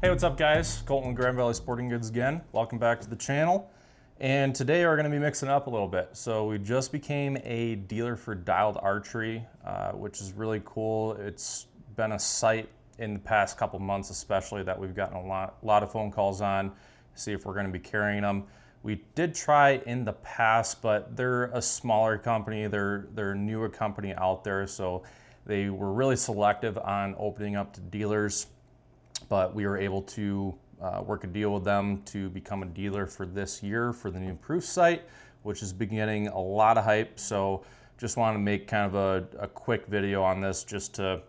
Hey, what's up guys? Colton with Grand Valley Sporting Goods again. Welcome back to the channel. And today we're gonna be mixing up a little bit. So we just became a dealer for Dialed Archery, which is really cool. It's been a site in the past couple months especially that we've gotten a lot of phone calls on, see if we're gonna be carrying them. We did try in the past, but they're a smaller company. They're a newer company out there, so they were really selective on opening up to dealers. But we were able to work a deal with them to become a dealer for this year for the new Proof site, which is beginning a lot of hype. So just want to make kind of a quick video on this just to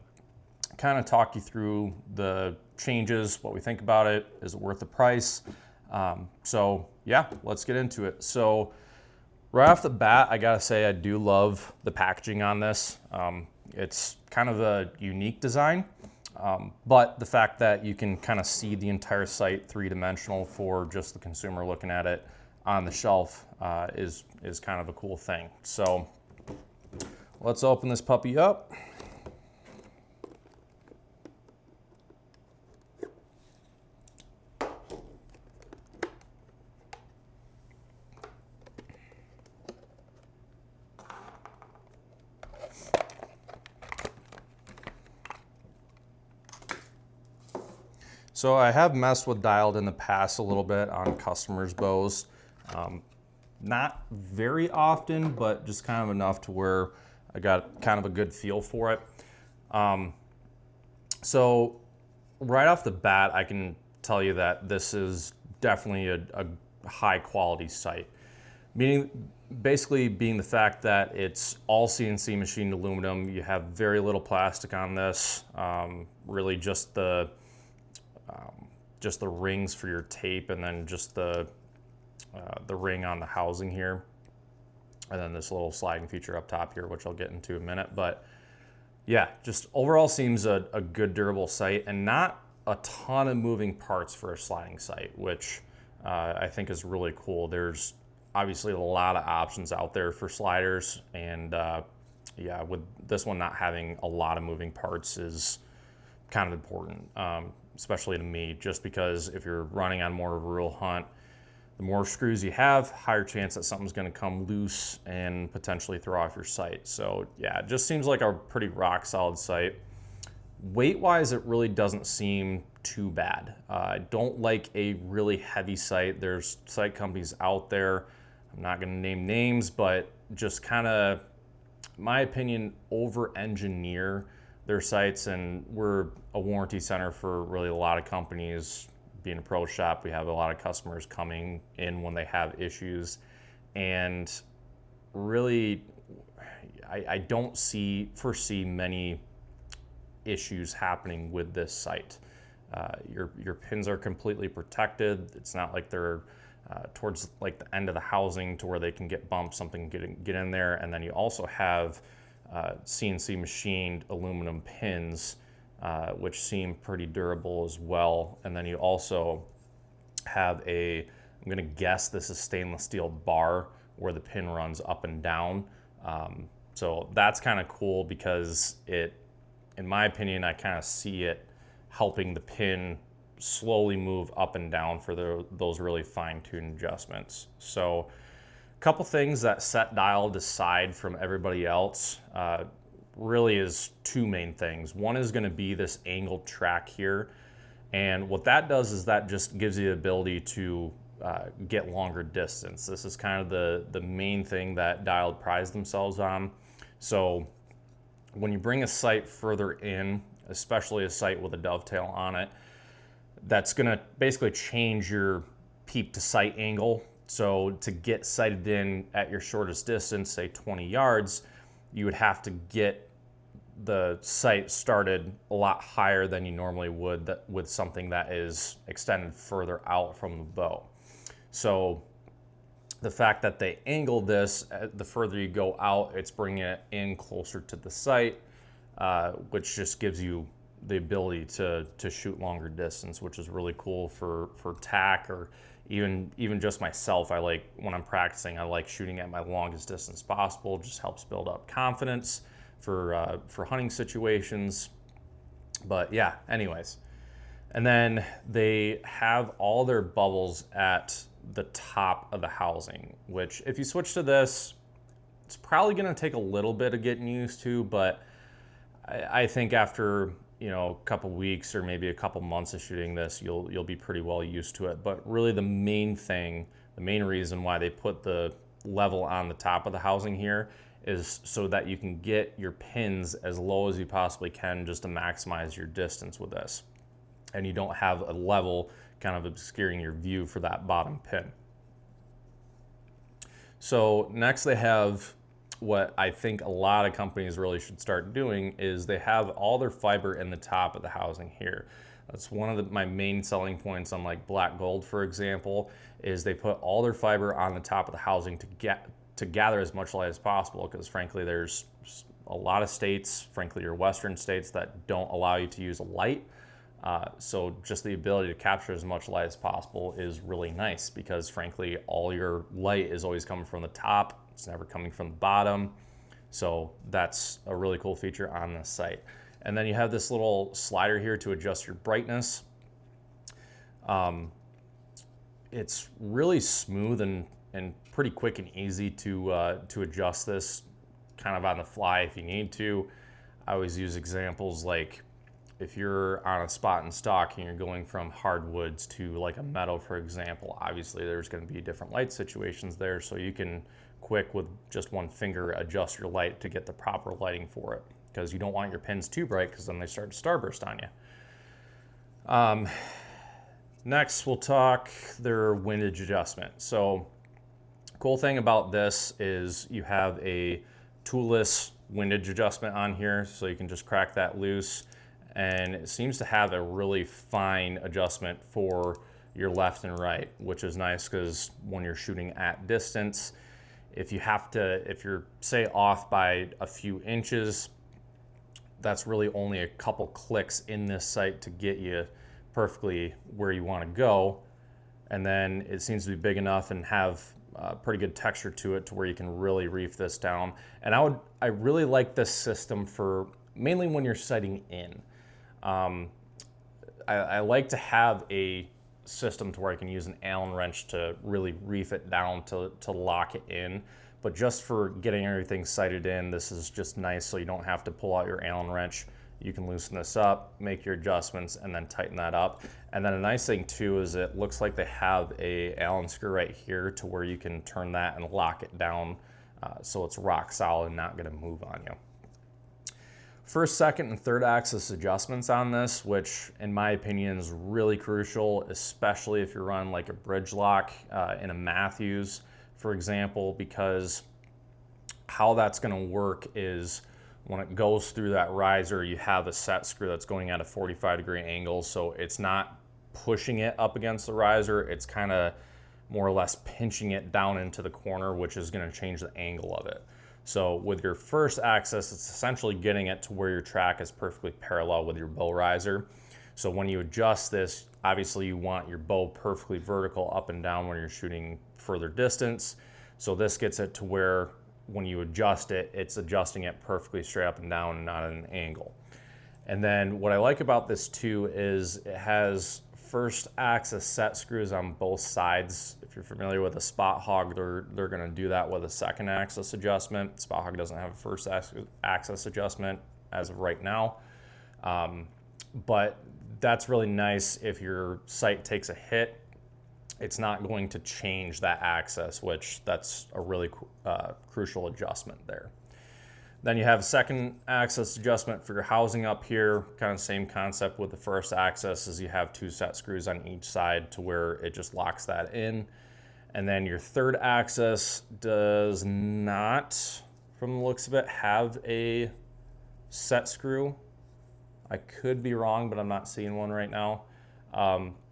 kind of talk you through the changes, what we think about it, is it worth the price? So yeah, let's get into it. So right off the bat, I gotta say I do love the packaging on this. It's kind of a unique design. But the fact that you can kind of see the entire site three-dimensional for just the consumer looking at it on the shelf is kind of a cool thing. So let's open this puppy up. So I have messed with Dialed in the past a little bit on customers' bows. Not very often, but just kind of enough to where I got kind of a good feel for it. So right off the bat, I can tell you that this is definitely a high quality sight. Basically being the fact that it's all CNC machined aluminum. You have very little plastic on this, really just the rings for your tape, and then just the ring on the housing here, and then this little sliding feature up top here, which I'll get into in a minute. But yeah, just overall seems a good durable sight, and not a ton of moving parts for a sliding sight, which I think is really cool. There's obviously a lot of options out there for sliders, and yeah, with this one not having a lot of moving parts is kind of important. Especially to me, just because if you're running on more of a rural hunt, the more screws you have, higher chance that something's going to come loose and potentially throw off your sight. So yeah, it just seems like a pretty rock solid sight. Weight wise, it really doesn't seem too bad. I don't like a really heavy sight. There's sight companies out there, I'm not going to name names, but just kind of, in my opinion, over engineer their sites. And we're a warranty center for really a lot of companies. Being a pro shop, we have a lot of customers coming in when they have issues, and really I don't foresee many issues happening with this site. Your pins are completely protected. It's not like they're towards like the end of the housing to where they can get bumped, something get in there. And then you also have CNC machined aluminum pins, which seem pretty durable as well. And then you also have I'm gonna guess this is stainless steel bar where the pin runs up and down. So that's kind of cool because in my opinion, I kind of see it helping the pin slowly move up and down for those really fine-tuned adjustments. So couple things that set Dialed aside from everybody else really is two main things. One is going to be this angled track here, and what that does is that just gives you the ability to get longer distance. This is kind of the main thing that Dialed prides themselves on. So when you bring a sight further in, especially a sight with a dovetail on it, that's going to basically change your peep to sight angle. So to get sighted in at your shortest distance, say 20 yards, you would have to get the sight started a lot higher than you normally would with something that is extended further out from the bow. So the fact that they angled this, the further you go out, it's bringing it in closer to the sight, which just gives you the ability to shoot longer distance, which is really cool for tack, or even just myself. I like, when I'm practicing, I like shooting at my longest distance possible. Just helps build up confidence for hunting situations. But yeah, anyways, And then they have all their bubbles at the top of the housing, which if you switch to this, it's probably going to take a little bit of getting used to, but I think after, you know, a couple weeks or maybe a couple months of shooting this, you'll be pretty well used to it. But really the main thing, the main reason why they put the level on the top of the housing here is so that you can get your pins as low as you possibly can just to maximize your distance with this. And you don't have a level kind of obscuring your view for that bottom pin. So next they have what I think a lot of companies really should start doing is they have all their fiber in the top of the housing here. That's one of my main selling points on like black gold, for example, is they put all their fiber on the top of the housing to gather as much light as possible, because frankly there's a lot of states, frankly your western states, that don't allow you to use a light. So just the ability to capture as much light as possible is really nice, because frankly all your light is always coming from the top. It's never coming from the bottom. So that's a really cool feature on this site. And then you have this little slider here to adjust your brightness. It's really smooth and pretty quick and easy to adjust this kind of on the fly if you need to. I always use examples like if you're on a spot and stock and you're going from hardwoods to like a meadow, for example, obviously there's going to be different light situations there, so you can quick with just one finger adjust your light to get the proper lighting for it, because you don't want your pins too bright because then they start to starburst on you. Next we'll talk their windage adjustment. So cool thing about this is you have a toolless windage adjustment on here, so you can just crack that loose, and it seems to have a really fine adjustment for your left and right, which is nice because when you're shooting at distance, if you're say off by a few inches, that's really only a couple clicks in this sight to get you perfectly where you want to go. And then it seems to be big enough and have pretty good texture to it to where you can really reef this down. And I really like this system for mainly when you're sighting in. I like to have a system to where I can use an Allen wrench to really reef it down to lock it in. But just for getting everything sighted in, this is just nice, so you don't have to pull out your Allen wrench. You can loosen this up, make your adjustments, and then tighten that up. And then a nice thing too is it looks like they have a Allen screw right here to where you can turn that and lock it down so it's rock solid and not gonna move on you. First, second, and third axis adjustments on this, which in my opinion is really crucial, especially if you're running like a bridge lock in a Matthews, for example, because how that's going to work is when it goes through that riser, you have a set screw that's going at a 45-degree angle, so it's not pushing it up against the riser, it's kind of more or less pinching it down into the corner, which is going to change the angle of it. So with your first axis, it's essentially getting it to where your track is perfectly parallel with your bow riser. So when you adjust this, obviously you want your bow perfectly vertical up and down when you're shooting further distance. So this gets it to where when you adjust it, it's adjusting it perfectly straight up and down and not at an angle. And then what I like about this too is it has first axis set screws on both sides. If you're familiar with a spot hog, they're going to do that with a second axis adjustment. Spot hog doesn't have a first axis adjustment as of right now, but that's really nice. If your sight takes a hit, it's not going to change that axis, which that's a really crucial adjustment there. Then you have a second axis adjustment for your housing up here, kind of same concept with the first axis, as you have two set screws on each side to where it just locks that in. And then your third axis does not, from the looks of it, have a set screw. I could be wrong, but I'm not seeing one right now.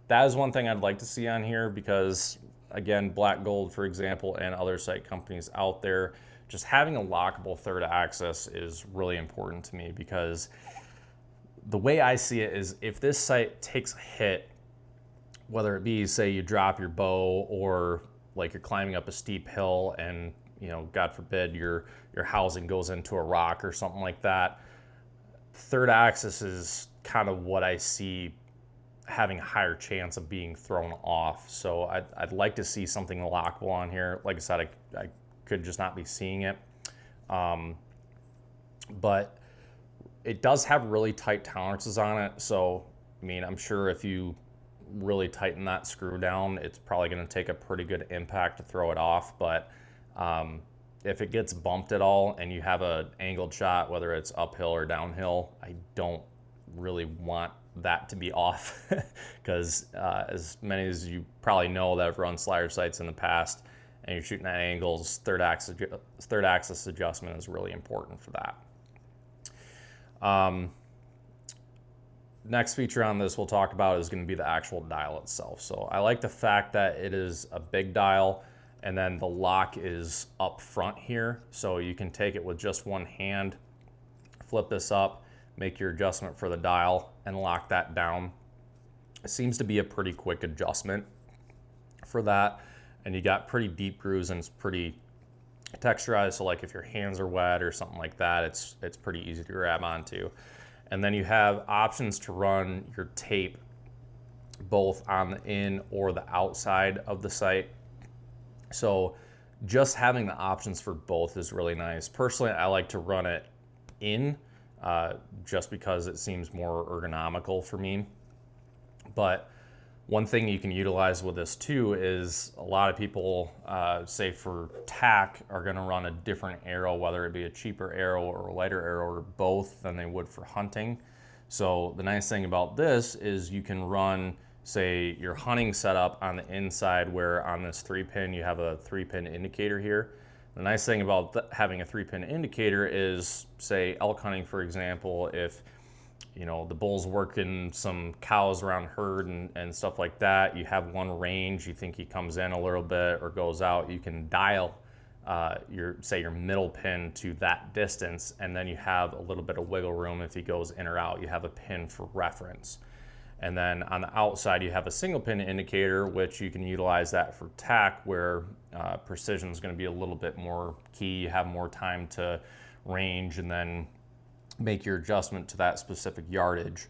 That is one thing I'd like to see on here because, again, Black Gold, for example, and other sight companies out there, just having a lockable third axis is really important to me, because the way I see it is if this sight takes a hit, whether it be, say, you drop your bow or like you're climbing up a steep hill and, you know, God forbid your housing goes into a rock or something like that, third axis is kind of what I see having a higher chance of being thrown off. So I'd like to see something lockable on here. Like I said, I could just not be seeing it. But it does have really tight tolerances on it. So, I mean, I'm sure if you really tighten that screw down, it's probably going to take a pretty good impact to throw it off. But if it gets bumped at all and you have an angled shot, whether it's uphill or downhill, I don't really want that to be off because as many as you probably know that have run slider sights in the past and you're shooting at angles, third axis adjustment is really important for that. Next feature on this we'll talk about is going to be the actual dial itself. So I like the fact that it is a big dial and then the lock is up front here. So you can take it with just one hand, flip this up, make your adjustment for the dial and lock that down. It seems to be a pretty quick adjustment for that. And you got pretty deep grooves and it's pretty texturized. So like if your hands are wet or something like that, it's pretty easy to grab onto. And then you have options to run your tape both on the in or the outside of the sight. So just having the options for both is really nice. Personally, I like to run it in just because it seems more ergonomical for me. But one thing you can utilize with this too is a lot of people, say for tack, are going to run a different arrow, whether it be a cheaper arrow or a lighter arrow or both than they would for hunting. So the nice thing about this is you can run, say, your hunting setup on the inside where on this 3-pin you have a 3-pin indicator here. The nice thing about having a 3-pin indicator is, say, elk hunting, for example, if you know, the bull's working some cows around herd and stuff like that, you have one range, you think he comes in a little bit or goes out, you can dial your middle pin to that distance, and then you have a little bit of wiggle room if he goes in or out. You have a pin for reference. And then on the outside, you have a single pin indicator, which you can utilize that for tack, where precision is going to be a little bit more key. You have more time to range and then make your adjustment to that specific yardage.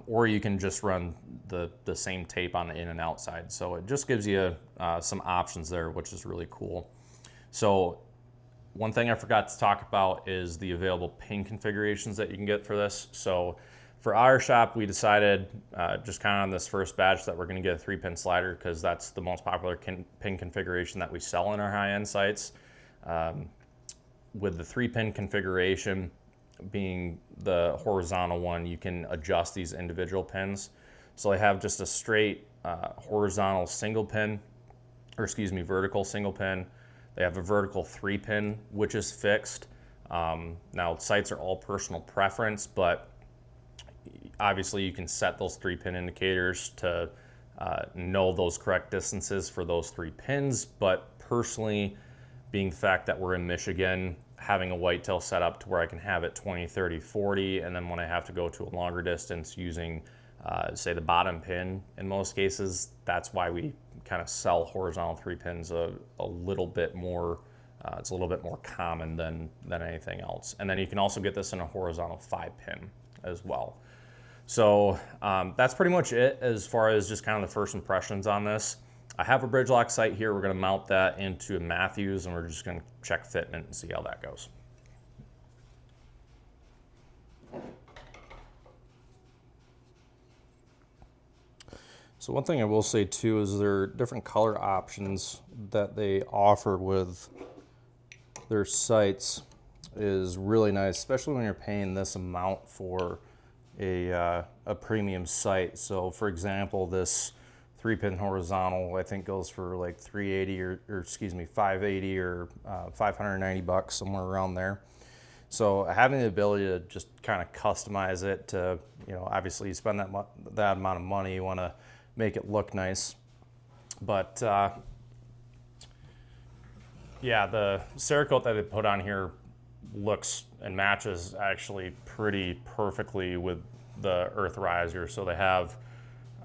Or you can just run the same tape on the in and outside. So it just gives you some options there, which is really cool. So one thing I forgot to talk about is the available pin configurations that you can get for this. So for our shop, we decided just kind of on this first batch that we're going to get a 3-pin slider because that's the most popular pin configuration that we sell in our high-end sights. With the 3-pin configuration being the horizontal one, you can adjust these individual pins. So I have just a straight horizontal single pin, or excuse me, vertical single pin. They have a vertical 3-pin, which is fixed. Now sights are all personal preference, but obviously you can set those 3-pin indicators to know those correct distances for those 3 pins. But personally, being the fact that we're in Michigan, having a whitetail set up to where I can have it 20, 30, 40, and then when I have to go to a longer distance using, say, the bottom pin in most cases, that's why we kind of sell horizontal 3 pins a little bit more. It's a little bit more common than anything else. And then you can also get this in a horizontal 5-pin as well. So that's pretty much it as far as just kind of the first impressions on this. I have a bridge lock sight here. We're going to mount that into a Matthews and we're just going to check fitment and see how that goes. So one thing I will say too is there are different color options that they offer with their sights is really nice, especially when you're paying this amount for a premium sight. So for example, this 3-pin horizontal I think goes for like $380 or excuse me, $580 or $590, somewhere around there. So having the ability to just kind of customize it to, you know, obviously you spend that amount of money, you want to make it look nice. But yeah, the Cerakote that they put on here looks and matches actually pretty perfectly with the Earth Riser. So they have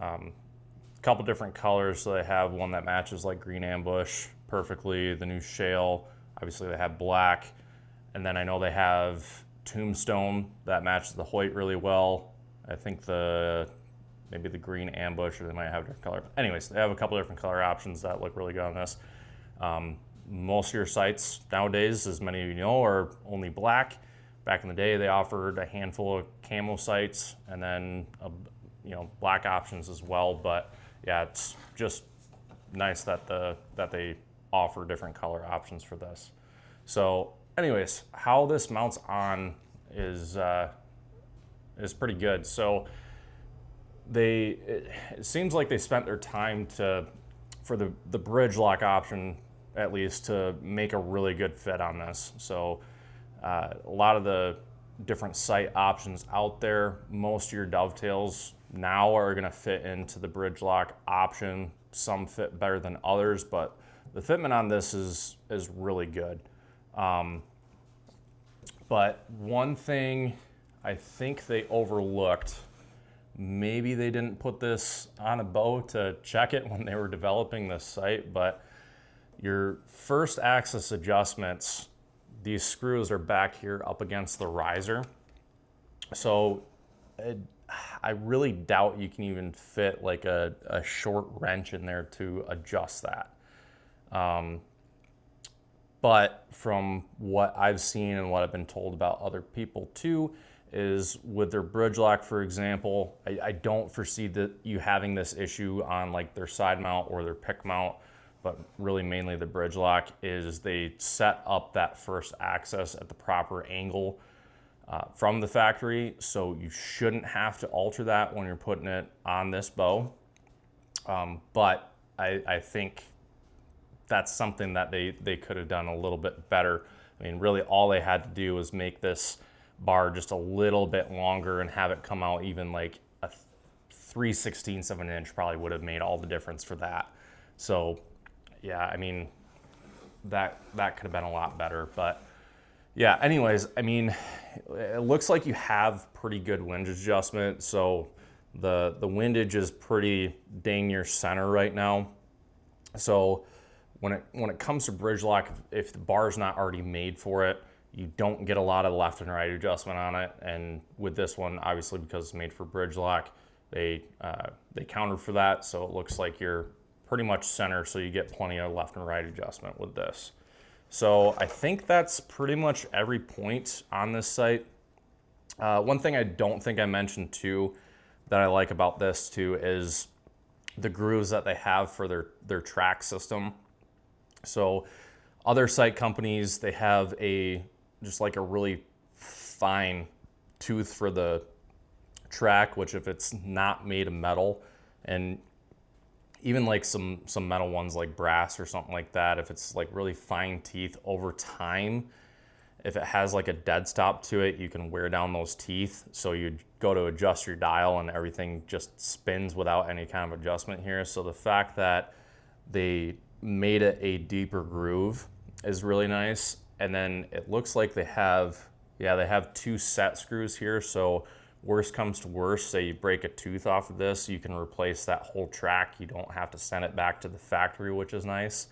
a couple different colors. So they have one that matches like green ambush perfectly, the new shale, obviously they have black, and then I know they have tombstone that matches the Hoyt really well. I think the maybe the green ambush, or they might have a different color. But anyways, they have a couple different color options that look really good on this. Most of your sights nowadays, as many of you know, are only black. Back in the day, they offered a handful of camo sights and then black options as well. But yeah, it's just nice that they offer different color options for this. So anyways, how this mounts on is pretty good. So it seems like they spent their time for the bridge lock option, at least, to make a really good fit on this. So a lot of the different sight options out there, most of your dovetails now are going to fit into the bridge lock option. Some fit better than others, but the fitment on this is really good. But one thing I think they overlooked, maybe they didn't put this on a bow to check it when they were developing this sight, but your first axis adjustments, these screws are back here up against the riser. So I really doubt you can even fit like a short wrench in there to adjust that. But from what I've seen and what I've been told about other people too, is with their bridge lock, for example, I don't foresee that you having this issue on like their side mount or their pick mount, but really mainly the bridge lock, is they set up that first axis at the proper angle from the factory. So you shouldn't have to alter that when you're putting it on this bow. But I think that's something that they could have done a little bit better. I mean, really all they had to do was make this bar just a little bit longer and have it come out even like a 3/16 of an inch probably would have made all the difference for that. So yeah, I mean, that could have been a lot better. But yeah, anyways, I mean, it looks like you have pretty good windage adjustment. So the windage is pretty dang near center right now. So when it comes to bridge lock, if the bar's not already made for it, you don't get a lot of left and right adjustment on it. And with this one, obviously because it's made for bridge lock, they counter for that. So it looks like you're pretty much center, so you get plenty of left and right adjustment with this. So I think that's pretty much every point on this sight. One thing I don't think I mentioned too that I like about this too is the grooves that they have for their track system. So other sight companies, they have just like a really fine tooth for the track, which if it's not made of metal, and even like some metal ones like brass or something like that, if it's like really fine teeth over time, if it has like a dead stop to it, you can wear down those teeth. So you go to adjust your dial and everything just spins without any kind of adjustment here. So the fact that they made it a deeper groove is really nice. And then it looks like they have 2 set screws here. So worst comes to worst, say you break a tooth off of this, you can replace that whole track. You don't have to send it back to the factory, which is nice.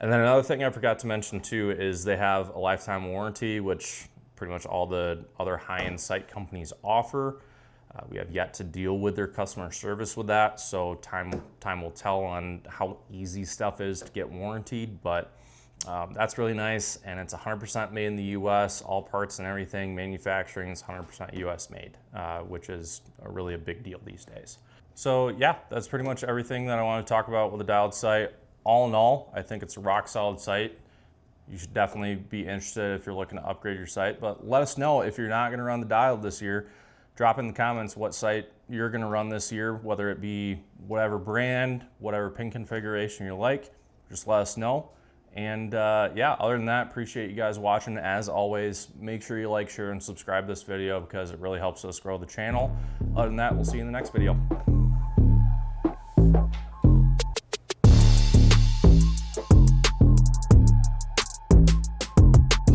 And then another thing I forgot to mention too is they have a lifetime warranty, which pretty much all the other high-end sight companies offer. We have yet to deal with their customer service with that, so time will tell on how easy stuff is to get warranted, but that's really nice, and it's 100% made in the US. All parts and everything, manufacturing is 100% US made, which is really a big deal these days. So yeah, that's pretty much everything that I want to talk about with the Dialed sight. All in all, I think it's a rock solid sight. You should definitely be interested if you're looking to upgrade your sight, but let us know if you're not going to run the Dialed this year. Drop in the comments what sight you're going to run this year, whether it be whatever brand, whatever pin configuration you like. Just let us know. And yeah, other than that, appreciate you guys watching. As always, make sure you like, share, and subscribe this video because it really helps us grow the channel. Other than that, we'll see you in the next video.